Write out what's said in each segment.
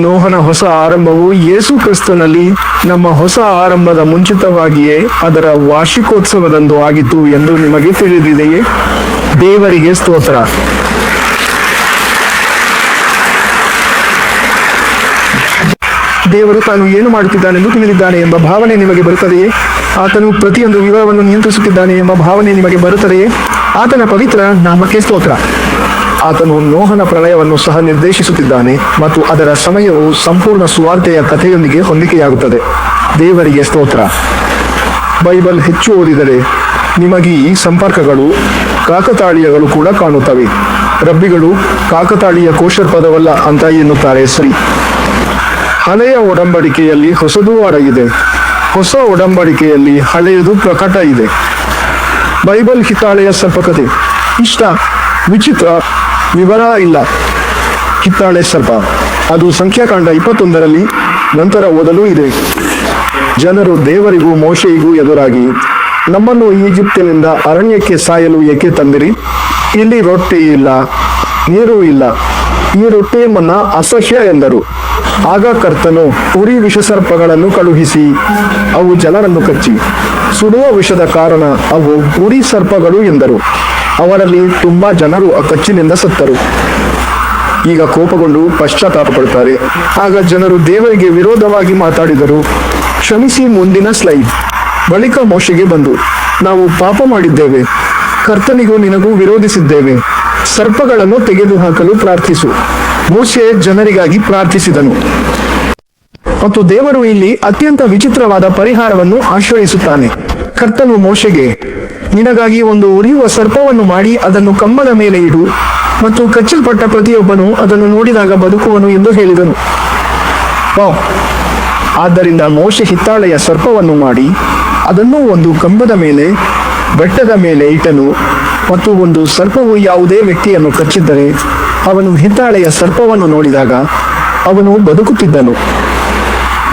ನೋಹನ ಹೊಸ ಆರಂಭವು ಯೇಸು ಕ್ರಿಸ್ತನಲ್ಲಿ ನಮ್ಮ ಹೊಸ ಆರಂಭದ ಮುಂಚಿತವಾಗಿಯೇ ಅದರ ವಾರ್ಷಿಕೋತ್ಸವದಂದು ಆಗಿತ್ತು ಎಂದು ನಿಮಗೆ ತಿಳಿದಿದೆಯೇ? ದೇವರಿಗೆ ಸ್ತೋತ್ರ. ದೇವರು ತಾನು ಏನು ಮಾಡುತ್ತಿದ್ದಾನೆಂದು ತಿಳಿದಿದ್ದಾನೆ ಎಂಬ ಭಾವನೆ ನಿಮಗೆ ಬರುತ್ತದೆಯೇ? ಆತನು ಪ್ರತಿಯೊಂದು ವಿವರವನ್ನು ನಿಯಂತ್ರಿಸುತ್ತಿದ್ದಾನೆ ಎಂಬ ಭಾವನೆ ನಿಮಗೆ ಬರುತ್ತದೆಯೇ? ಆತನ ಪವಿತ್ರ ನಾಮಕ್ಕೆ ಸ್ತೋತ್ರ. ಆತನು ನೋಹನ ಪ್ರಳಯವನ್ನು ಸಹ ನಿರ್ದೇಶಿಸುತ್ತಿದ್ದಾನೆ ಮತ್ತು ಅದರ ಸಮಯವು ಸಂಪೂರ್ಣ ಸುವಾರ್ತೆಯ ಕಥೆಯೊಂದಿಗೆ ಹೊಂದಿಕೆಯಾಗುತ್ತದೆ. ದೇವರಿಗೆ ಸ್ತೋತ್ರ. ಬೈಬಲ್ ಹೆಚ್ಚು ಓದಿದರೆ ನಿಮಗೆ ಈ ಸಂಪರ್ಕಗಳು ಕಾಕತಾಳೀಯಗಳು ಕೂಡ ಕಾಣುತ್ತವೆ. ರಬ್ಬಿಗಳು ಕಾಕತಾಳೀಯ ಕೋಶರ್ ಪದವಲ್ಲ ಅಂತ ಎನ್ನುತ್ತಾರೆ, ಸರಿ. ಹಳೆಯ ಒಡಂಬಡಿಕೆಯಲ್ಲಿ ಹೊಸದೂ ಅಡಗಿದೆ, ಹೊಸ ಒಡಂಬಡಿಕೆಯಲ್ಲಿ ಹಳೆಯದು ಪ್ರಕಟ ಇದೆ. ಬೈಬಲ್ ಹಿತ್ತಾಳೆಯ ಸರ್ಪಕತೆ, ಇಷ್ಟ, ವಿಚಿತ್ರ, ವಿವರ ಇಲ್ಲ. ಹಿತ್ತಾಳೆ ಸರ್ಪ, ಅದು ಸಂಖ್ಯಾಕಾಂಡ 21ರಲ್ಲಿ ನಂತರ ಓದಲು ಇದೆ. ಜನರು ದೇವರಿಗೂ ಮೋಶೆಯಿಗೂ ಎದುರಾಗಿ, ನಮ್ಮನ್ನು ಈಜಿಪ್ತಿನಿಂದ ಅರಣ್ಯಕ್ಕೆ ಸಾಯಲು ಏಕೆ ತಂದಿರಿ? ಇಲ್ಲಿ ರೊಟ್ಟಿ ಇಲ್ಲ, ನೀರು ಇಲ್ಲ, ಈ ರೊಟ್ಟಿ ಮನ್ನ ಅಸಹ್ಯ ಎಂದರು. ಆಗ ಕರ್ತನು ಉರಿ ವಿಷಸರ್ಪಗಳನ್ನು ಕಳುಹಿಸಿ ಅವು ಜನರನ್ನು ಕಚ್ಚಿ ಸುಡುವ ವಿಷದ ಕಾರಣ ಅವು ಉರಿ ಸರ್ಪಗಳು ಎಂದರು. ಅವರಲ್ಲಿ ತುಂಬಾ ಜನರು ಆ ಕಚ್ಚಿನಿಂದ ಸತ್ತರು. ಈಗ ಕೋಪಗೊಂಡು ಪಶ್ಚಾತ್ತಾಪ ಪಡುತ್ತಾರೆ. ಆಗ ಜನರು ದೇವರಿಗೆ ವಿರೋಧವಾಗಿ ಮಾತಾಡಿದರು. ಕ್ಷಮಿಸಿ. ಮುಂದಿನ ಸ್ಲೈಡ್. ಬಳಿಕ ಮೋಶೆಗೆ ಬಂದು, ನಾವು ಪಾಪ ಮಾಡಿದ್ದೇವೆ, ಕರ್ತನಿಗೂ ನಿನಗೂ ವಿರೋಧಿಸಿದ್ದೇವೆ, ಸರ್ಪಗಳನ್ನು ತೆಗೆದುಹಾಕಲು ಪ್ರಾರ್ಥಿಸು. ಮೋಶೆ ಜನರಿಗಾಗಿ ಪ್ರಾರ್ಥಿಸಿದನು ಮತ್ತು ದೇವರು ಇಲ್ಲಿ ಅತ್ಯಂತ ವಿಚಿತ್ರವಾದ ಪರಿಹಾರವನ್ನು ಆಶ್ರಯಿಸುತ್ತಾನೆ. ಕರ್ತನು ಮೋಶೆಗೆ, ನಿನಗಾಗಿ ಒಂದು ಉರಿಯುವ ಸರ್ಪವನ್ನು ಮಾಡಿ ಅದನ್ನು ಕಂಬದ ಮೇಲೆ ಇಡು ಮತ್ತು ಕಚ್ಚಲ್ಪಟ್ಟ ಪ್ರತಿಯೊಬ್ಬನು ಅದನ್ನು ನೋಡಿದಾಗ ಬದುಕುವನು ಎಂದು ಹೇಳಿದನು. ಆದ್ದರಿಂದ ಮೋಶೆ ಹಿತ್ತಾಳೆಯ ಸರ್ಪವನ್ನು ಮಾಡಿ ಅದನ್ನು ಒಂದು ಕಂಬದ ಮೇಲೆ ಬೆಟ್ಟದ ಮೇಲೆ ಇಟ್ಟನು ಮತ್ತು ಒಂದು ಸರ್ಪವು ಯಾವುದೇ ವ್ಯಕ್ತಿಯನ್ನು ಕಚ್ಚಿದ್ದರೆ ಅವನು ಹಿತ್ತಾಳೆಯ ಸರ್ಪವನ್ನು ನೋಡಿದಾಗ ಅವನು ಬದುಕುತ್ತಿದ್ದನು.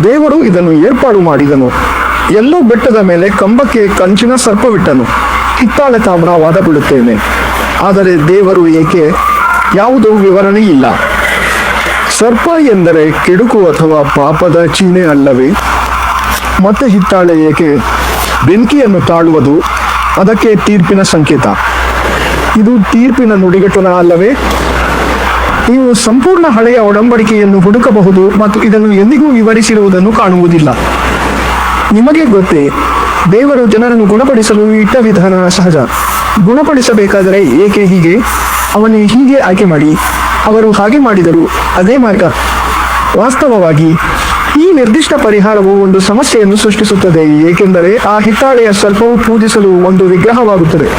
ದೇವರು ಇದನ್ನು ಏರ್ಪಾಡು ಮಾಡಿದನು. ಎಲ್ಲೋ ಬೆಟ್ಟದ ಮೇಲೆ ಕಂಬಕ್ಕೆ ಕಂಚಿನ ಸರ್ಪವಿಟ್ಟನು. ಹಿತ್ತಾಳೆ ತಾಮ್ರ ವಾದ ಬಿಡುತ್ತೇನೆ, ಆದರೆ ದೇವರು ಏಕೆ? ಯಾವುದೂ ವಿವರಣೆ ಇಲ್ಲ. ಸರ್ಪ ಎಂದರೆ ಕೆಡುಕು ಅಥವಾ ಪಾಪದ ಚಿಹ್ನೆ ಅಲ್ಲವೇ? ಮತ್ತೆ ಹಿತ್ತಾಳೆ ಏಕೆ? ಬೆಂಕಿಯನ್ನು ತಾಳುವುದು, ಅದಕ್ಕೆ ತೀರ್ಪಿನ ಸಂಕೇತ. ಇದು ತೀರ್ಪಿನ ನುಡಿಗಟ್ಟುನ ಅಲ್ಲವೇ? ನೀವು ಸಂಪೂರ್ಣ ಹಳೆಯ ಒಡಂಬಡಿಕೆಯನ್ನು ಹುಡುಕಬಹುದು ಮತ್ತು ಇದನ್ನು ಎಂದಿಗೂ ವಿವರಿಸಿರುವುದನ್ನು ಕಾಣುವುದಿಲ್ಲ. ನಿಮಗೆ ಗೊತ್ತೇ, ದೇವರು ಜನರನ್ನು ಗುಣಪಡಿಸಲು ಇಟ್ಟ ವಿಧಾನ ಸಹಜ. ಗುಣಪಡಿಸಬೇಕಾದರೆ ಏಕೆ ಹೀಗೆ? ಅವನೇ ಹೀಗೆ ಆಯ್ಕೆ ಮಾಡಿ ಅವರು ಹಾಗೆ ಮಾಡಿದರು, ಅದೇ ಮಾರ್ಗ. ವಾಸ್ತವವಾಗಿ ಈ ನಿರ್ದಿಷ್ಟ ಪರಿಹಾರವು ಒಂದು ಸಮಸ್ಯೆಯನ್ನು ಸೃಷ್ಟಿಸುತ್ತದೆ, ಏಕೆಂದರೆ ಆ ಹಿತ್ತಾಳೆಯ ಸರ್ಪವು ಪೂಜಿಸಲು ಒಂದು ವಿಗ್ರಹವಾಗುತ್ತದೆ.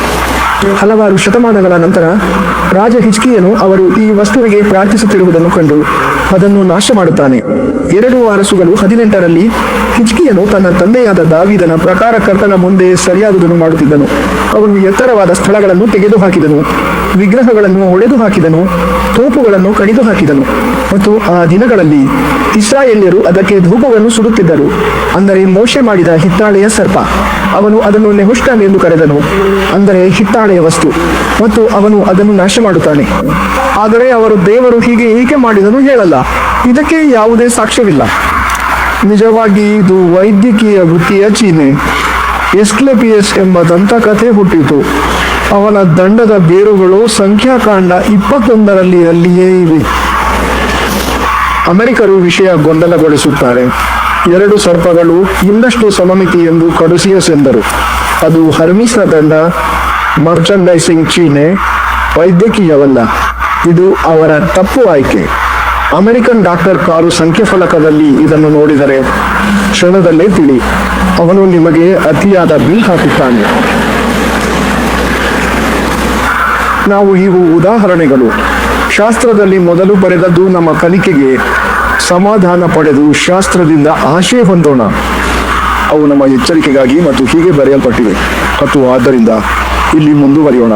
ಹಲವಾರು ಶತಮಾನಗಳ ನಂತರ ರಾಜ ಹಿಜ್ಕೀಯನು ಅವರು ಈ ವಸ್ತುವಿಗೆ ಪ್ರಾರ್ಥಿಸುತ್ತಿರುವುದನ್ನು ಕಂಡು ಅದನ್ನು ನಾಶ ಮಾಡುತ್ತಾನೆ. 2 ಅರಸುಗಳು 18ರಲ್ಲಿ ಹಿಜ್ಕೀಯನು ತನ್ನ ತಂದೆಯಾದ ದಾವೀದನ ಪ್ರಕಾರ ಕರ್ತನ ಮುಂದೆ ಸರಿಯಾದುದನ್ನು ಮಾಡುತ್ತಿದ್ದನು. ಅವನು ಎತ್ತರವಾದ ಸ್ಥಳಗಳನ್ನು ತೆಗೆದುಹಾಕಿದನು, ವಿಗ್ರಹಗಳನ್ನು ಒಡೆದು ಹಾಕಿದನು, ತೋಪುಗಳನ್ನು ಕಡಿದು ಹಾಕಿದನು ಮತ್ತು ಆ ದಿನಗಳಲ್ಲಿ ಇಸ್ರಾಯೇಲ್ಯರು ಅದಕ್ಕೆ ಧೂಪವನ್ನು ಸುಡುತ್ತಿದ್ದರು, ಅಂದರೆ ಮೋಶೆ ಮಾಡಿದ ಹಿತ್ತಾಳೆಯ ಸರ್ಪ. ಅವನು ಅದನ್ನು ನೆಹುಷ್ಟಾನ್ ಎಂದು ಕರೆದನು, ಅಂದರೆ ಹಿತ್ತಾಳೆಯ ವಸ್ತು, ಮತ್ತು ಅವನು ಅದನ್ನು ನಾಶ ಮಾಡುತ್ತಾನೆ. ಆದರೆ ಅವರು ದೇವರು ಹೀಗೆ ಏಕೆ ಮಾಡಿದನು ಹೇಳಲ್ಲ. ಇದಕ್ಕೆ ಯಾವುದೇ ಸಾಕ್ಷ್ಯವಿಲ್ಲ. ನಿಜವಾಗಿ ಇದು ವೈದ್ಯಕೀಯ ವೃತ್ತಿಯ ಚಿಹ್ನೆ. ಎಸ್ಕ್ಲೆಪಿಯಸ್ ಎಂಬ ದಂತಕಥೆ ಹುಟ್ಟಿತು. ಅವನ ದಂಡದ ಬೇರುಗಳು ಸಂಖ್ಯಾಕಾಂಡ 21ರಲ್ಲಿ ಅಲ್ಲಿಯೇ ಇವೆ. ಅಮೆರಿಕರು ವಿಷಯ ಗೊಂದಲಗೊಳಿಸುತ್ತಾರೆ. 2 ಸರ್ಪಗಳು ಇನ್ನಷ್ಟು ಸಮಮಿತಿ ಎಂದು ಕಡುಸಿಯಸ್ ಎಂದರು. ಅದು ಹರ್ಮಿಸ್ನ ದಂಡ, ಮರ್ಚಂಡೈಸಿಂಗ್ ಚಿಹ್ನೆ, ವೈದ್ಯಕೀಯವಲ್ಲ. ಇದು ಅವರ ತಪ್ಪು ಆಯ್ಕೆ. ಅಮೆರಿಕನ್ ಡಾಕ್ಟರ್ ಕಾರು ಸಂಖ್ಯೆಫಲಕದಲ್ಲಿ ಇದನ್ನು ನೋಡಿದರೆ ಕ್ಷಣದಲ್ಲೇ ತಿಳಿ. ಅವನು ನಿಮಗೆ ಅತಿಯಾದ ಬಿಲ್ ಹಾಕುತ್ತಾನೆ. ನಾವು ಇವು ಉದಾಹರಣೆಗಳು. ಶಾಸ್ತ್ರದಲ್ಲಿ ಮೊದಲು ಬರೆದದ್ದು ನಮ್ಮ ಕಲಿಕೆಗೆ ಸಮಾಧಾನ ಪಡೆದು ಶಾಸ್ತ್ರದಿಂದ ಆಶೆ ಹೊಂದೋಣ. ಅವು ನಮ್ಮ ಎಚ್ಚರಿಕೆಗಾಗಿ ಮತ್ತು ಹೀಗೆ ಬರೆಯಲ್ಪಟ್ಟಿವೆ. ಮತ್ತು ಆದ್ದರಿಂದ ಇಲ್ಲಿ ಮುಂದುವರಿಯೋಣ,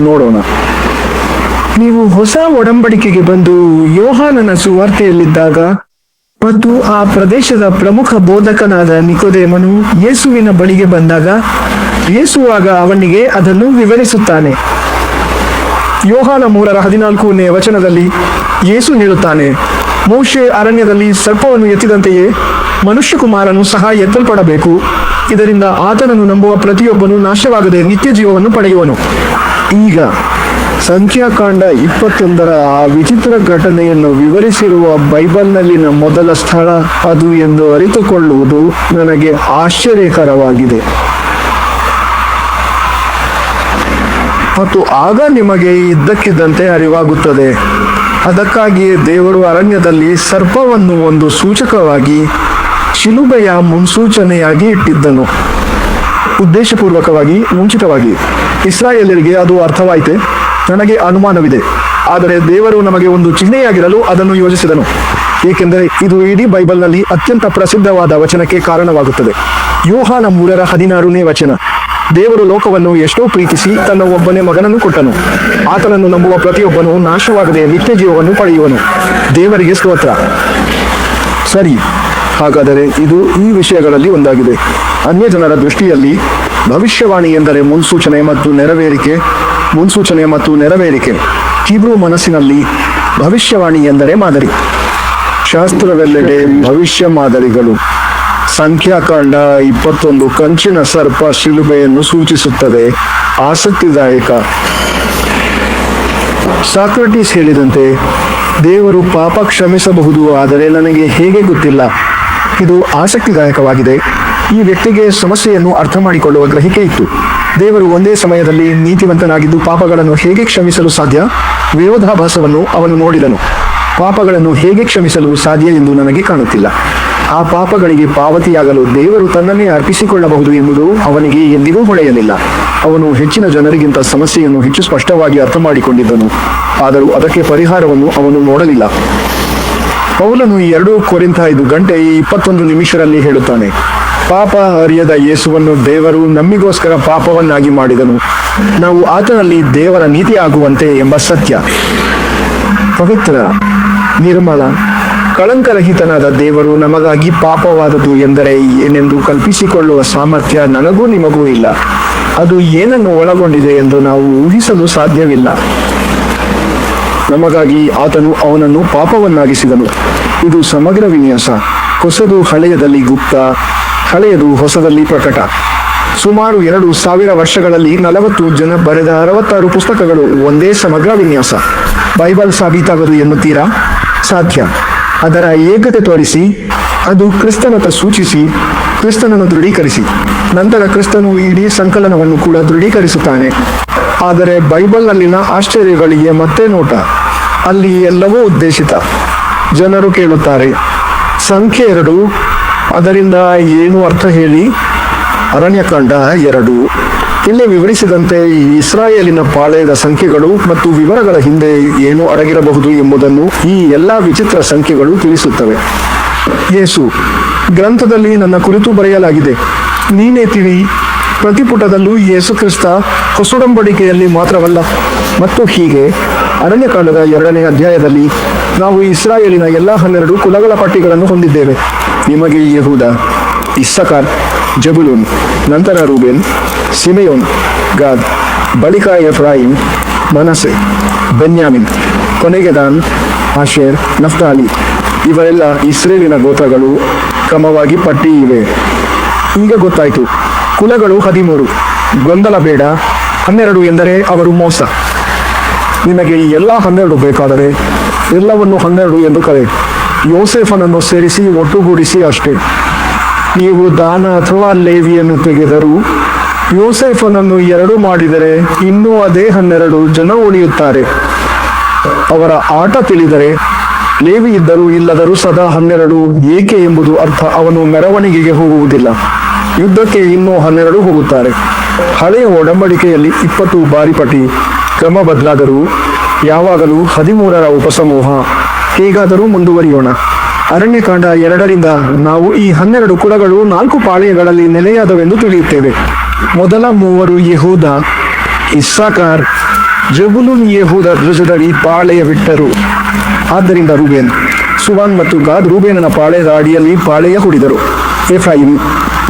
ನೋಡೋಣ. ನೀವು ಹೊಸ ಒಡಂಬಡಿಕೆಗೆ ಬಂದು ಯೋಹಾನನ ಸುವಾರ್ತೆಯಲ್ಲಿದ್ದಾಗ ಮತ್ತು ಆ ಪ್ರದೇಶದ ಪ್ರಮುಖ ಬೋಧಕನಾದ ನಿಕೋದೇಮನು ಯೇಸುವಿನ ಬಳಿಗೆ ಬಂದಾಗ ಯೇಸು ಆಗ ಅವನಿಗೆ ಅದನ್ನು ವಿವರಿಸುತ್ತಾನೆ. ಯೋಹಾನ 3:14 ವಚನದಲ್ಲಿ ಯೇಸು ಹೇಳುತ್ತಾನೆ, ಮೋಶೆ ಅರಣ್ಯದಲ್ಲಿ ಸರ್ಪವನ್ನು ಎತ್ತಿದಂತೆಯೇ ಮನುಷ್ಯಕುಮಾರನು ಸಹ ಎತ್ತಲ್ಪಡಬೇಕು. ಇದರಿಂದ ಆತನನ್ನು ನಂಬುವ ಪ್ರತಿಯೊಬ್ಬನು ನಾಶವಾಗದೆ ನಿತ್ಯ ಜೀವವನ್ನು ಪಡೆಯುವನು. ಈಗ ಸಂಖ್ಯಾಕಾಂಡ 21 ಆ ವಿಚಿತ್ರ ಘಟನೆಯನ್ನು ವಿವರಿಸಿರುವ ಬೈಬಲ್ನಲ್ಲಿನ ಮೊದಲ ಸ್ಥಳ ಅದು ಎಂದು ಅರಿತುಕೊಳ್ಳುವುದು ನನಗೆ ಆಶ್ಚರ್ಯಕರವಾಗಿದೆ. ಮತ್ತು ಆಗ ನಿಮಗೆ ಇದ್ದಕ್ಕಿದ್ದಂತೆ ಅರಿವಾಗುತ್ತದೆ. ಅದಕ್ಕಾಗಿಯೇ ದೇವರು ಅರಣ್ಯದಲ್ಲಿ ಸರ್ಪವನ್ನು ಒಂದು ಸೂಚಕವಾಗಿ, ಶಿಲುಬೆಯ ಮುನ್ಸೂಚನೆಯಾಗಿ ಇಟ್ಟಿದ್ದನು. ಉದ್ದೇಶಪೂರ್ವಕವಾಗಿ, ಮುಂಚಿತವಾಗಿ. ಇಸ್ರಾಯೇಲರಿಗೆ ಅದು ಅರ್ಥವಾಯಿತೆ? ನನಗೆ ಅನುಮಾನವಿದೆ. ಆದರೆ ದೇವರು ನಮಗೆ ಒಂದು ಚಿಹ್ನೆಯಾಗಿರಲು ಅದನ್ನು ಯೋಜಿಸಿದನು, ಏಕೆಂದರೆ ಇದು ಇಡೀ ಬೈಬಲ್ನಲ್ಲಿ ಅತ್ಯಂತ ಪ್ರಸಿದ್ಧವಾದ ವಚನಕ್ಕೆ ಕಾರಣವಾಗುತ್ತದೆ. ಯೋಹಾನ 3:16 ವಚನ. ದೇವರು ಲೋಕವನ್ನು ಎಷ್ಟೋ ಪ್ರೀತಿಸಿ ತನ್ನ ಒಬ್ಬನೇ ಮಗನನ್ನು ಕೊಟ್ಟನು. ಆತನನ್ನು ನಂಬುವ ಪ್ರತಿಯೊಬ್ಬನು ನಾಶವಾಗದೆ ನಿತ್ಯ ಜೀವವನ್ನು ಪಡೆಯುವನು. ದೇವರಿಗೆ ಸ್ತೋತ್ರ. ಸರಿ, ಹಾಗಾದರೆ ಇದು ಈ ವಿಷಯಗಳಲ್ಲಿ ಒಂದಾಗಿದೆ. ಅನ್ಯ ಜನರ ದೃಷ್ಟಿಯಲ್ಲಿ ಭವಿಷ್ಯವಾಣಿ ಎಂದರೆ ಮುನ್ಸೂಚನೆ ಮತ್ತು ನೆರವೇರಿಕೆ. ಮುನ್ಸೂಚನೆ ಮತ್ತು ನೆರವೇರಿಕೆ. ಹೀಬ್ರೂ ಮನಸ್ಸಿನಲ್ಲಿ ಭವಿಷ್ಯವಾಣಿ ಎಂದರೆ ಮಾದರಿ. ಶಾಸ್ತ್ರವೆಲ್ಲೆಡೆ ಭವಿಷ್ಯ ಮಾದರಿಗಳು. ಸಂಖ್ಯಾಕಾಂಡ 21 ಕಂಚಿನ ಸರ್ಪ ಶಿಲುಬೆಯನ್ನು ಸೂಚಿಸುತ್ತದೆ. ಆಸಕ್ತಿದಾಯಕ. ಸಾಕ್ರಟೀಸ್ ಹೇಳಿದಂತೆ, ದೇವರು ಪಾಪ ಕ್ಷಮಿಸಬಹುದು, ಆದರೆ ನನಗೆ ಹೇಗೆ ಗೊತ್ತಿಲ್ಲ. ಇದು ಆಸಕ್ತಿದಾಯಕವಾಗಿದೆ. ಈ ವ್ಯಕ್ತಿಗೆ ಸಮಸ್ಯೆಯನ್ನು ಅರ್ಥ ಮಾಡಿಕೊಳ್ಳುವ ಗ್ರಹಿಕೆ ಇತ್ತು. ದೇವರು ಒಂದೇ ಸಮಯದಲ್ಲಿ ನೀತಿವಂತನಾಗಿದ್ದು ಪಾಪಗಳನ್ನು ಹೇಗೆ ಕ್ಷಮಿಸಲು ಸಾಧ್ಯ? ವಿರೋಧಾಭಾಸವನ್ನು ಅವನು ನೋಡಿದನು. ಪಾಪಗಳನ್ನು ಹೇಗೆ ಕ್ಷಮಿಸಲು ಸಾಧ್ಯ ಎಂದು ನನಗೆ ಕಾಣುತ್ತಿಲ್ಲ. ಆ ಪಾಪಗಳಿಗೆ ಪಾವತಿಯಾಗಲು ದೇವರು ತನ್ನನ್ನೇ ಅರ್ಪಿಸಿಕೊಳ್ಳಬಹುದು ಎಂಬುದು ಅವನಿಗೆ ಎಂದಿಗೂ ಹೊಳೆಯಲಿಲ್ಲ. ಅವನು ಹೆಚ್ಚಿನ ಜನರಿಗಿಂತ ಸಮಸ್ಯೆಯನ್ನು ಹೆಚ್ಚು ಸ್ಪಷ್ಟವಾಗಿ ಅರ್ಥ ಮಾಡಿಕೊಂಡಿದ್ದನು, ಆದರೂ ಅದಕ್ಕೆ ಪರಿಹಾರವನ್ನು ಅವನು ನೋಡಲಿಲ್ಲ. ಪೌಲನು 2 ಕೊರಿಂಥ 5:21 ಹೇಳುತ್ತಾನೆ, ಪಾಪ ಅರಿಯದ ಯೇಸುವನ್ನು ದೇವರು ನಮ್ಮಿಗೋಸ್ಕರ ಪಾಪವನ್ನಾಗಿ ಮಾಡಿದನು, ನಾವು ಆತನಲ್ಲಿ ದೇವರ ನೀತಿ ಆಗುವಂತೆ ಎಂಬ ಸತ್ಯ. ಪವಿತ್ರ, ನಿರ್ಮಲ, ಕಳಂಕರಹಿತನಾದ ದೇವರು ನಮಗಾಗಿ ಪಾಪವಾದದ್ದು ಎಂದರೆ ಏನೆಂದು ಕಲ್ಪಿಸಿಕೊಳ್ಳುವ ಸಾಮರ್ಥ್ಯ ನನಗೂ ನಿಮಗೂ ಇಲ್ಲ. ಅದು ಏನನ್ನು ಒಳಗೊಂಡಿದೆ ಎಂದು ನಾವು ಊಹಿಸಲು ಸಾಧ್ಯವಿಲ್ಲ. ನಮಗಾಗಿ ಆತನು ಅವನನ್ನು ಪಾಪವನ್ನಾಗಿಸಿದನು. ಇದು ಸಮಗ್ರ ವಿನ್ಯಾಸ. ಹೊಸದು ಹಳೆಯದಲ್ಲಿ ಗುಪ್ತ, ಹಳೆಯದು ಹೊಸದಲ್ಲಿ ಪ್ರಕಟ. ಸುಮಾರು 2000 ವರ್ಷಗಳಲ್ಲಿ 40 ಜನ ಬರೆದ 66 ಪುಸ್ತಕಗಳು ಒಂದೇ ಸಮಗ್ರ ವಿನ್ಯಾಸ. ಬೈಬಲ್ ಸಾಬೀತಾಗದು ಎನ್ನುತ್ತೀರಾ? ಸಾಧ್ಯ. ಅದರ ಏಕತೆ ತೋರಿಸಿ, ಅದು ಕ್ರಿಸ್ತನತ್ತ ಸೂಚಿಸಿ, ಕ್ರಿಸ್ತನನ್ನು ದೃಢೀಕರಿಸಿ, ನಂತರ ಕ್ರಿಸ್ತನು ಇಡೀ ಸಂಕಲನವನ್ನು ಕೂಡ ದೃಢೀಕರಿಸುತ್ತಾನೆ. ಆದರೆ ಬೈಬಲ್ನಲ್ಲಿನ ಆಶ್ಚರ್ಯಗಳಿಗೆ ಮತ್ತೆ ನೋಟ. ಅಲ್ಲಿ ಎಲ್ಲವೂ ಉದ್ದೇಶಿತ. ಜನರು ಕೇಳುತ್ತಾರೆ, ಸಂಖ್ಯೆ 2, ಅದರಿಂದ ಏನು ಅರ್ಥ ಹೇಳಿ? ಅರಣ್ಯಕಾಂಡ 2 ಇಲ್ಲಿ ವಿವರಿಸಿದಂತೆ ಇಸ್ರಾಯೇಲಿನ ಪಾಳೆಯದ ಸಂಖ್ಯೆಗಳು ಮತ್ತು ವಿವರಗಳ ಹಿಂದೆ ಏನು ಅಡಗಿರಬಹುದು ಎಂಬುದನ್ನು ಈ ಎಲ್ಲ ವಿಚಿತ್ರ ಸಂಖ್ಯೆಗಳು ತಿಳಿಸುತ್ತವೆ. ಯೇಸು, ಗ್ರಂಥದಲ್ಲಿ ನನ್ನ ಕುರಿತು ಬರೆಯಲಾಗಿದೆ, ನೀನೇ ತಿಳಿ. ಪ್ರತಿಪುಟದಲ್ಲೂ ಯೇಸು ಕ್ರಿಸ್ತ ಹೊಸೊಡಂಬಡಿಕೆಯಲ್ಲಿ ಮಾತ್ರವಲ್ಲ. ಮತ್ತು ಹೀಗೆ ಅರಣ್ಯಕಾಂಡದ 2ನೇ ಅಧ್ಯಾಯದಲ್ಲಿ ನಾವು ಇಸ್ರಾಯೇಲಿನ ಎಲ್ಲ 12 ಕುಲಗಳ ಪಟ್ಟಿಗಳನ್ನು ಹೊಂದಿದ್ದೇವೆ. ನಿಮಗೆ ಯೆಹೂದ, ಇಸ್ಸಕಾರ್, ಜಬುಲೂನ್, ನಂತರ ರೂಬೇನ್, ಸಿಮೆಯೋನ್, ಗಾದ್, ಬಳಿಕ ಎಫ್ರಾಯಿಮ್, ಮನಸೆ, ಬೆನ್ಯಾಮಿನ್, ಕೊನೆಗೆ ದಾನ್, ಆಶೇರ್, ನಫ್ತಾಲಿ. ಇವರೆಲ್ಲ ಇಸ್ರೇಲಿನ ಗೋತ್ರಗಳು. ಕ್ರಮವಾಗಿ ಪಟ್ಟಿ ಇವೆ. ಈಗ ಗೊತ್ತಾಯಿತು. ಕುಲಗಳು 13. ಗೊಂದಲ ಬೇಡ. 12 ಎಂದರೆ ಅವರು ಮೋಸ. ನಿಮಗೆ ಈ ಎಲ್ಲ 12 ಬೇಕಾದರೆ ಎಲ್ಲವನ್ನು 12 ಎಂದು ಕರೆ. ಯೋಸೇಫನನ್ನು ಸೇರಿಸಿ ಒಟ್ಟುಗೂಡಿಸಿ ಅಷ್ಟೇ. ನೀವು ದಾನ ಅಥವಾ ಲೇವಿಯನ್ನು ತೆಗೆದರೂ ಯೋಸೇಫನನ್ನು 2 ಮಾಡಿದರೆ ಇನ್ನೂ ಅದೇ 12 ಜನ ಉಳಿಯುತ್ತಾರೆ. ಅವರ ಆಟ ತಿಳಿದರೆ ಲೇವಿ ಇದ್ದರೂ ಇಲ್ಲದರೂ ಸದಾ 12 ಏಕೆ ಎಂಬುದು ಅರ್ಥ. ಅವನು ಮೆರವಣಿಗೆಗೆ ಹೋಗುವುದಿಲ್ಲ, ಯುದ್ಧಕ್ಕೆ ಇನ್ನೂ 12 ಹೋಗುತ್ತಾರೆ. ಹಳೆಯ ಒಡಂಬಡಿಕೆಯಲ್ಲಿ 20 ಬಾರಿ ಪಟ್ಟಿ. ಕ್ರಮ ಬದಲಾದರೂ ಯಾವಾಗಲೂ 13ರ ಉಪಸಮೂಹ. ಹೇಗಾದರೂ ಮುಂದುವರಿಯೋಣ. ಅರಣ್ಯಕಾಂಡ 2ರಿಂದ ನಾವು ಈ 12 ಕುಲಗಳು 4 ಪಾಳೆಯಗಳಲ್ಲಿ ನೆಲೆಯಾದವೆಂದು ತಿಳಿಯುತ್ತೇವೆ. ಮೊದಲ 3 ಯೆಹೂದ, ಇಸ್ಸಾಕಾರ್, ಜಬುಲೂನ್ ಯೆಹೂದ ಧ್ವಜದಡಿ ಪಾಳೆಯವಿಟ್ಟರು. ಆದ್ದರಿಂದ ರೂಬೇನ್, ಸುವಾನ್ ಮತ್ತು ಗಾದ್ ರೂಬೇನನ ಪಾಳೆಯದ ಅಡಿಯಲ್ಲಿ ಪಾಳೆಯ ಹೂಡಿದರು. ಎಫ್ರಾಯಿಮ್,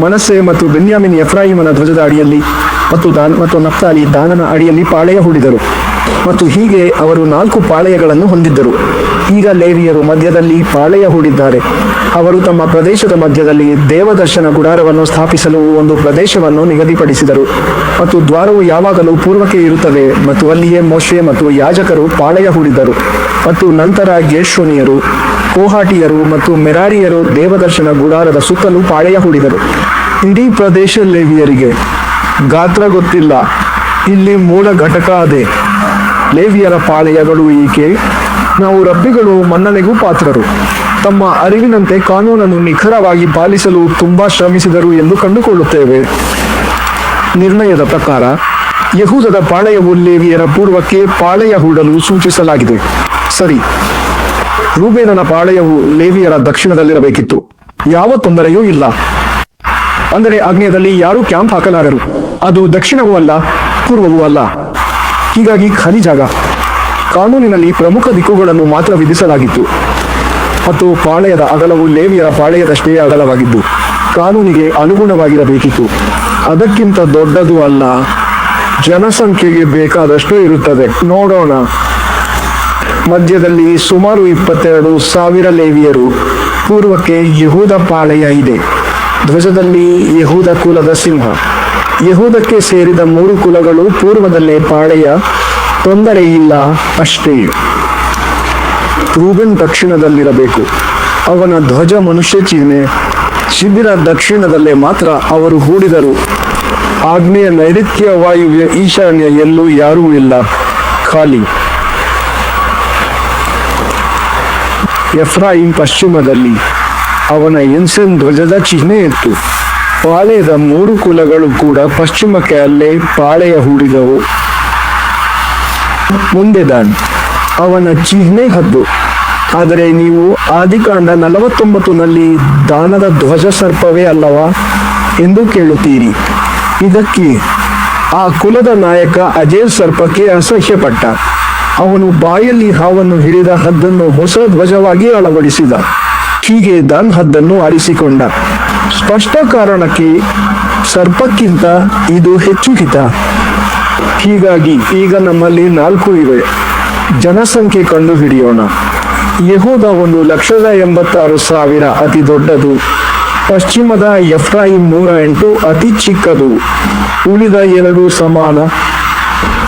ಮನಸ್ಸೆ ಮತ್ತು ಬೆನ್ಯಾಮಿನ್ ಎಫ್ರಾಯಿಮನ ಧ್ವಜದ ಅಡಿಯಲ್ಲಿ, ಮತ್ತು ದಾನ್ ಮತ್ತು ನಫ್ತಾಲಿ ದಾನನ ಅಡಿಯಲ್ಲಿ ಪಾಳೆಯ ಹೂಡಿದರು. ಮತ್ತು ಹೀಗೆ ಅವರು 4 ಪಾಳೆಯಗಳನ್ನು ಹೊಂದಿದ್ದರು. ಈಗ ಲೇವಿಯರು ಮಧ್ಯದಲ್ಲಿ ಪಾಳೆಯ ಹೂಡಿದ್ದಾರೆ. ಅವರು ತಮ್ಮ ಪ್ರದೇಶದ ಮಧ್ಯದಲ್ಲಿ ದೇವದರ್ಶನ ಗುಡಾರವನ್ನು ಸ್ಥಾಪಿಸಲು ಒಂದು ಪ್ರದೇಶವನ್ನು ನಿಗದಿಪಡಿಸಿದರು ಮತ್ತು ದ್ವಾರವು ಯಾವಾಗಲೂ ಪೂರ್ವಕ್ಕೆ ಇರುತ್ತದೆ ಮತ್ತು ಅಲ್ಲಿಯೇ ಮೋಶೆ ಮತ್ತು ಯಾಜಕರು ಪಾಳೆಯ ಹೂಡಿದರು. ಮತ್ತು ನಂತರ ಗೇರ್ಷೋನಿಯರು, ಕೋಹಾಟಿಯರು ಮತ್ತು ಮೆರಾರಿಯರು ದೇವದರ್ಶನ ಗುಡಾರದ ಸುತ್ತಲೂ ಪಾಳೆಯ ಹೂಡಿದರು. ಇಡೀ ಪ್ರದೇಶ ಲೇವಿಯರಿಗೆ ಗಾತ್ರ ಗೊತ್ತಿಲ್ಲ. ಇಲ್ಲಿ ಮೂಲ ಘಟಕ ಅದೇ. ಲೇವಿಯರ ಪಾಳೆಯಗಳು ಈಕೆ. ನಾವು ರಬ್ಬಿಗಳು ಮನ್ನಣೆಗೂ ಪಾತ್ರರು. ತಮ್ಮ ಅರಿವಿನಂತೆ ಕಾನೂನನ್ನು ನಿಖರವಾಗಿ ಪಾಲಿಸಲು ತುಂಬಾ ಶ್ರಮಿಸಿದರು ಎಂದು ಕಂಡುಕೊಳ್ಳುತ್ತೇವೆ. ನಿರ್ಣಯದ ಪ್ರಕಾರ ಯಹೂದದ ಪಾಳೆಯವು ಲೇವಿಯರ ಪೂರ್ವಕ್ಕೆ ಪಾಳೆಯ ಹೂಡಲು ಸೂಚಿಸಲಾಗಿದೆ. ಸರಿ, ರೂಬೇನನ ಪಾಳೆಯವು ಲೇವಿಯರ ದಕ್ಷಿಣದಲ್ಲಿರಬೇಕಿತ್ತು. ಯಾವ ತೊಂದರೆಯೂ ಇಲ್ಲ. ಅಂದರೆ ಆಗ್ನೇಯದಲ್ಲಿ ಯಾರೂ ಕ್ಯಾಂಪ್ ಹಾಕಲಾರರು. ಅದು ದಕ್ಷಿಣವೂ ಅಲ್ಲ, ಪೂರ್ವವೂ ಅಲ್ಲ. ಹೀಗಾಗಿ ಖಾಲಿ ಜಾಗ. ಕಾನೂನಿನಲ್ಲಿ ಪ್ರಮುಖ ದಿಕ್ಕುಗಳನ್ನು ಮಾತ್ರ ವಿಧಿಸಲಾಗಿತ್ತು ಮತ್ತು ಪಾಳೆಯದ ಅಗಲವು ಲೇವಿಯರ ಪಾಳೆಯದಷ್ಟೇ ಅಗಲವಾಗಿದ್ದು ಕಾನೂನಿಗೆ ಅನುಗುಣವಾಗಿರಬೇಕಿತ್ತು. ಅದಕ್ಕಿಂತ ದೊಡ್ಡದು ಅಲ್ಲ. ಜನಸಂಖ್ಯೆಗೆ ಬೇಕಾದಷ್ಟು ಇರುತ್ತದೆ. ನೋಡೋಣ. ಮಧ್ಯದಲ್ಲಿ ಸುಮಾರು 22,000 ಲೇವಿಯರು. ಪೂರ್ವಕ್ಕೆ ಯಹೂದ ಪಾಳೆಯ ಇದೆ. ಧ್ವಜದಲ್ಲಿ ಯಹೂದ ಕುಲದ ಸಿಂಹ. ಯಹೂದಕ್ಕೆ ಸೇರಿದ 3 ಕುಲಗಳು ಪೂರ್ವದಲ್ಲೇ ಪಾಳೆಯ. ತೊಂದರೆ ಇಲ್ಲ ಅಷ್ಟೇ. ರೂಬೆನ್ ದಕ್ಷಿಣದಲ್ಲಿರಬೇಕು. ಅವನ ಧ್ವಜ ಮನುಷ್ಯ ಚಿಹ್ನೆ. ಶಿಬಿರ ದಕ್ಷಿಣದಲ್ಲೇ ಮಾತ್ರ ಅವರು ಹೂಡಿದರು. ಆಗ್ನೇಯ, ನೈಋತ್ಯ, ವಾಯುವ್ಯ, ಈಶಾನ್ಯ ಎಲ್ಲೂ ಯಾರೂ ಇಲ್ಲ. ಖಾಲಿ. ಎಫ್ರಾಯಿಂ ಪಶ್ಚಿಮದಲ್ಲಿ. ಅವನ ಎನ್ಸೆನ್ ಧ್ವಜದ ಚಿಹ್ನೆ ಇತ್ತು. ಪಾಳೆಯದ 3 ಕುಲಗಳು ಕೂಡ ಪಶ್ಚಿಮಕ್ಕೆ ಅಲ್ಲೇ ಪಾಳೆಯ ಹೂಡಿದವು. ಮುಂದೆ ದಾನ್. ಅವನ ಚಿಹ್ನೆ ಹದ್ದು. ಆದರೆ ನೀವು ಆದಿಕಾಂಡ 49ನಲ್ಲಿ ದಾನದ ಧ್ವಜ ಸರ್ಪವೇ ಅಲ್ಲವಾ ಎಂದು ಕೇಳುತ್ತೀರಿ. ಇದಕ್ಕೆ ಆ ಕುಲದ ನಾಯಕ ಅಜೇಲ್ ಸರ್ಪಕ್ಕೆ ಅಸಹ್ಯಪಟ್ಟ. ಅವನು ಬಾಯಲ್ಲಿ ಹಾವನ್ನು ಹಿಡಿದ ಹದ್ದನ್ನು ಹೊಸ ಧ್ವಜವಾಗಿ ಅಳವಡಿಸಿದ. ಹೀಗೆ ದಾನ್ ಹದ್ದನ್ನು ಆರಿಸಿಕೊಂಡ. ಸ್ಪಷ್ಟ ಕಾರಣಕ್ಕೆ ಸರ್ಪಕ್ಕಿಂತ ಇದು ಹೆಚ್ಚು ಹಿತ. ಹೀಗಾಗಿ ಈಗ ನಮ್ಮಲ್ಲಿ 4 ಇವೆ. ಜನಸಂಖ್ಯೆ ಕಂಡು ಹಿಡಿಯೋಣ. ಯಹೂದ 1,86,000 ಅತಿ ದೊಡ್ಡದು. ಪಶ್ಚಿಮದ ಎಫ್ರಾಯಿಂ 108 ಅತಿ ಚಿಕ್ಕದು. ಉಳಿದ 2 ಸಮಾನ.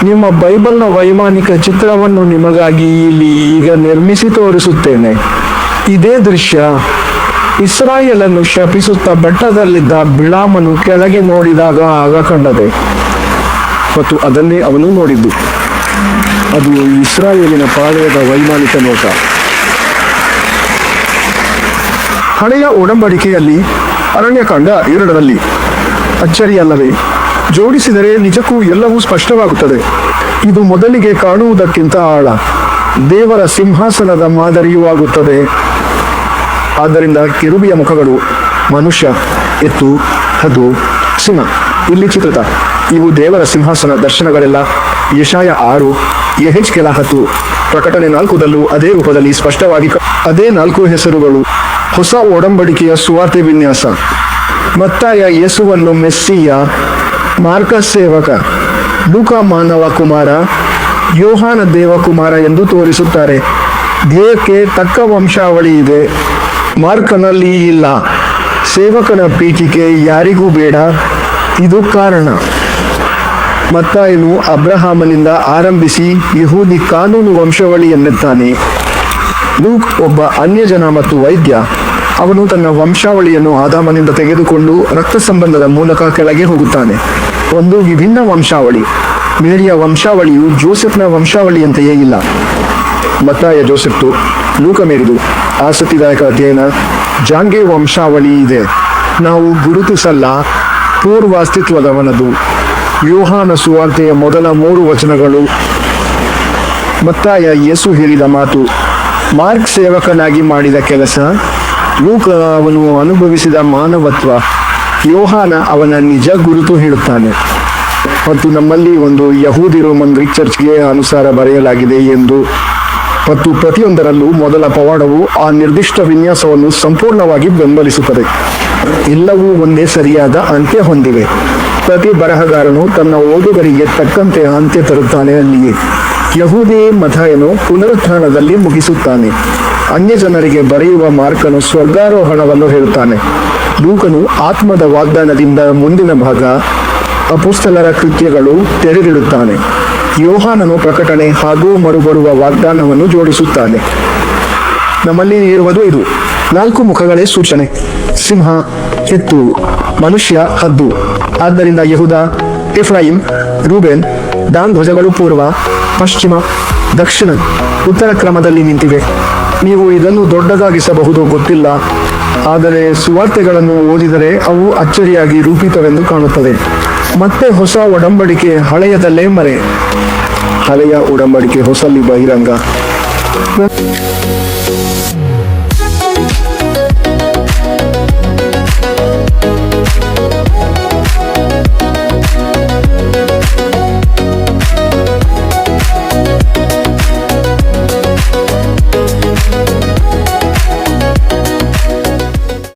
ನಿಮ್ಮ ಬೈಬಲ್ನ ವೈಮಾನಿಕ ಚಿತ್ರವನ್ನು ನಿಮಗಾಗಿ ಇಲ್ಲಿ ಈಗ ನಿರ್ಮಿಸಿ ತೋರಿಸುತ್ತೇನೆ. ಇದೇ ದೃಶ್ಯ ಇಸ್ರಾಯೇಲನ್ನು ಶಪಿಸುತ್ತಾ ಬೆಟ್ಟದಲ್ಲಿದ್ದ ಬಿಳಾಮನು ಕೆಳಗೆ ನೋಡಿದಾಗ ಆಗ ಕಂಡದೆ ಮತ್ತು ಅದನ್ನೇ ಅವನು ನೋಡಿದ್ದು. ಅದು ಇಸ್ರಾಯೇಲಿನ ಪಾಳೆಯದ ವೈಮಾನಿಕ ನೋಟ. ಹಳೆಯ ಒಡಂಬಡಿಕೆಯಲ್ಲಿ ಅರಣ್ಯಕಾಂಡ 2ರಲ್ಲಿ. ಅಚ್ಚರಿಯಲ್ಲವೇ? ಜೋಡಿಸಿದರೆ ನಿಜಕ್ಕೂ ಎಲ್ಲವೂ ಸ್ಪಷ್ಟವಾಗುತ್ತದೆ. ಇದು ಮೊದಲಿಗೆ ಕಾಣುವುದಕ್ಕಿಂತ ಆಳ. ದೇವರ ಸಿಂಹಾಸನದ ಮಾದರಿಯೂ ಆಗುತ್ತದೆ. ಆದ್ದರಿಂದ ಕೆರೂಬಿಯ ಮುಖಗಳು, ಮನುಷ್ಯ, ಎತ್ತು, ಹದ್ದು, ಸಿಂಹ ಇಲ್ಲಿ ಚಿತ್ರಿತ. ಇವು ದೇವರ ಸಿಂಹಾಸನ ದರ್ಶನಗಳೆಲ್ಲ. ಯೆಶಾಯ 6, ಯೆಹೆಜ್ಕೇಲ 10, ಪ್ರಕಟಣೆ 4ದಲ್ಲೂ ಅದೇ ರೂಪದಲ್ಲಿ ಸ್ಪಷ್ಟವಾಗಿ ಅದೇ 4 ಹೆಸರುಗಳು. ಹೊಸ ಒಡಂಬಡಿಕೆಯ ಸುವಾರ್ತೆ ವಿನ್ಯಾಸ. ಮತ್ತಾಯ ಯೇಸುವನ್ನು ಮೆಸ್ಸಿಯ, ಮಾರ್ಕ ಸೇವಕ, ಲೂಕ ಮಾನವ ಕುಮಾರ, ಯೋಹಾನ ದೇವಕುಮಾರ ಎಂದು ತೋರಿಸುತ್ತಾರೆ. ಧ್ಯೇಯಕ್ಕೆ ತಕ್ಕ ವಂಶಾವಳಿ ಇದೆ. ಮಾರ್ಕನಲ್ಲಿ ಇಲ್ಲ. ಸೇವಕನ ಪೀಠಿಕೆ ಯಾರಿಗೂ ಬೇಡ. ಇದು ಕಾರಣ. ಮತ್ತಾಯನು ಅಬ್ರಹಾಮನಿಂದ ಆರಂಭಿಸಿ ಯಹೂದಿ ಕಾನೂನು ವಂಶಾವಳಿಯನ್ನೆತ್ತಾನೆ. ಲೂಕ್ ಒಬ್ಬ ಅನ್ಯಜನ ಮತ್ತು ವೈದ್ಯ. ಅವನು ತನ್ನ ವಂಶಾವಳಿಯನ್ನು ಆದಾಮನಿಂದ ತೆಗೆದುಕೊಂಡು ರಕ್ತ ಸಂಬಂಧದ ಮೂಲಕ ಕೆಳಗೆ ಹೋಗುತ್ತಾನೆ. ಒಂದು ವಿಭಿನ್ನ ವಂಶಾವಳಿ. ಮೇರಿಯ ವಂಶಾವಳಿಯು ಜೋಸೆಫ್ನ ವಂಶಾವಳಿಯಂತೆಯೇ ಇಲ್ಲ. ಮತ್ತಾಯ ಜೋಸೆಫ್ತು, ಲೂಕ ಮೇರಿದು. ಆಸಕ್ತಿದಾಯಕ ಅಧ್ಯಯನ. ಜಾಂಗೆ ವಂಶಾವಳಿ ಇದೆ. ನಾವು ಗುರುತಿಸಲ್ಲ. ಪೂರ್ವ ಅಸ್ತಿತ್ವದವನದು. ಯೋಹಾನ ಸುವಾರ್ತೆಯ ಮೊದಲ 3 ವಚನಗಳು. ಮತ್ತಾಯ ಯೇಸು ಹೇಳಿದ ಮಾತು. ಮಾರ್ಕ್ ಸೇವಕನಾಗಿ ಮಾಡಿದ ಕೆಲಸ. ಲೂಕ ಅವನು ಅನುಭವಿಸಿದ ಮಾನವತ್ವ. ಯೋಹಾನ ಅವನ ನಿಜ ಗುರುತು ಹೇಳುತ್ತಾನೆ. ಮತ್ತು ನಮ್ಮಲ್ಲಿ ಒಂದು ಯಹೂದಿ ರೋಮನ್ ಗ್ರೀಕ್ ಚರ್ಚ್ಗೆ ಅನುಸಾರ ಬರೆಯಲಾಗಿದೆ ಎಂದು. ಮತ್ತು ಪ್ರತಿಯೊಂದರಲ್ಲೂ ಮೊದಲ ಪವಾಡವು ಆ ನಿರ್ದಿಷ್ಟ ವಿನ್ಯಾಸವನ್ನು ಸಂಪೂರ್ಣವಾಗಿ ಬೆಂಬಲಿಸುತ್ತದೆ. ಎಲ್ಲವೂ ಒಂದೇ ಸರಿಯಾದ ಅಂತ್ಯ ಹೊಂದಿವೆ. ಪ್ರತಿ ಬರಹಗಾರನು ತನ್ನ ಓದುಗರಿಗೆ ತಕ್ಕಂತೆ ಅಂತ್ಯ ತರುತ್ತಾನೆ ಅಲ್ಲಿಯೇ. ಯಹೂದಿ ಮಥಾಯನು ಪುನರುತ್ಥಾನದಲ್ಲಿ ಮುಗಿಸುತ್ತಾನೆ. ಅನ್ಯ ಜನರಿಗೆ ಬರೆಯುವ ಮಾರ್ಕನು ಸ್ವರ್ಗಾರೋಹಣವನ್ನು ಹೇಳುತ್ತಾನೆ. ಲೂಕನು ಆತ್ಮದ ವಾಗ್ದಾನದಿಂದ ಮುಂದಿನ ಭಾಗ ಅಪೊಸ್ತಲರ ಕೃತ್ಯಗಳು ತೆರೆದಿಡುತ್ತಾನೆ. ಯೋಹಾನನು ಪ್ರಕಟಣೆ ಹಾಗೂ ಮರುಬರುವ ವಾಗ್ದಾನವನ್ನು ಜೋಡಿಸುತ್ತಾನೆ. ನಮ್ಮಲ್ಲಿ ಇರುವುದು ಇದು 4 ಮುಖಗಳೇ ಸೂಚನೆ: ಸಿಂಹ, ಎತ್ತು, ಮನುಷ್ಯ, ಹದ್ದು. ಆದ್ದರಿಂದ ಯೆಹೂದ, ಎಫ್ರಾಯಿಂ, ರೂಬೇನ್, ದಾನ್ ಧ್ವಜಗಳು ಪೂರ್ವ, ಪಶ್ಚಿಮ, ದಕ್ಷಿಣ, ಉತ್ತರ ಕ್ರಮದಲ್ಲಿ ನಿಂತಿವೆ. ನೀವು ಇದನ್ನು ದೊಡ್ಡದಾಗಿಸಬಹುದು ಗೊತ್ತಿಲ್ಲ, ಆದರೆ ಸುವಾರ್ತೆಗಳನ್ನು ಓದಿದರೆ ಅವು ಅಚ್ಚರಿಯಾಗಿ ರೂಪಿತವೆಂದು ಕಾಣುತ್ತದೆ. ಮತ್ತೆ ಹೊಸ ಒಡಂಬಡಿಕೆ ಹಳೆಯದಲ್ಲೇ ಮರೆ, ಹಳೆಯ ಒಡಂಬಡಿಕೆ ಹೊಸಲ್ಲಿ ಬಹಿರಂಗ.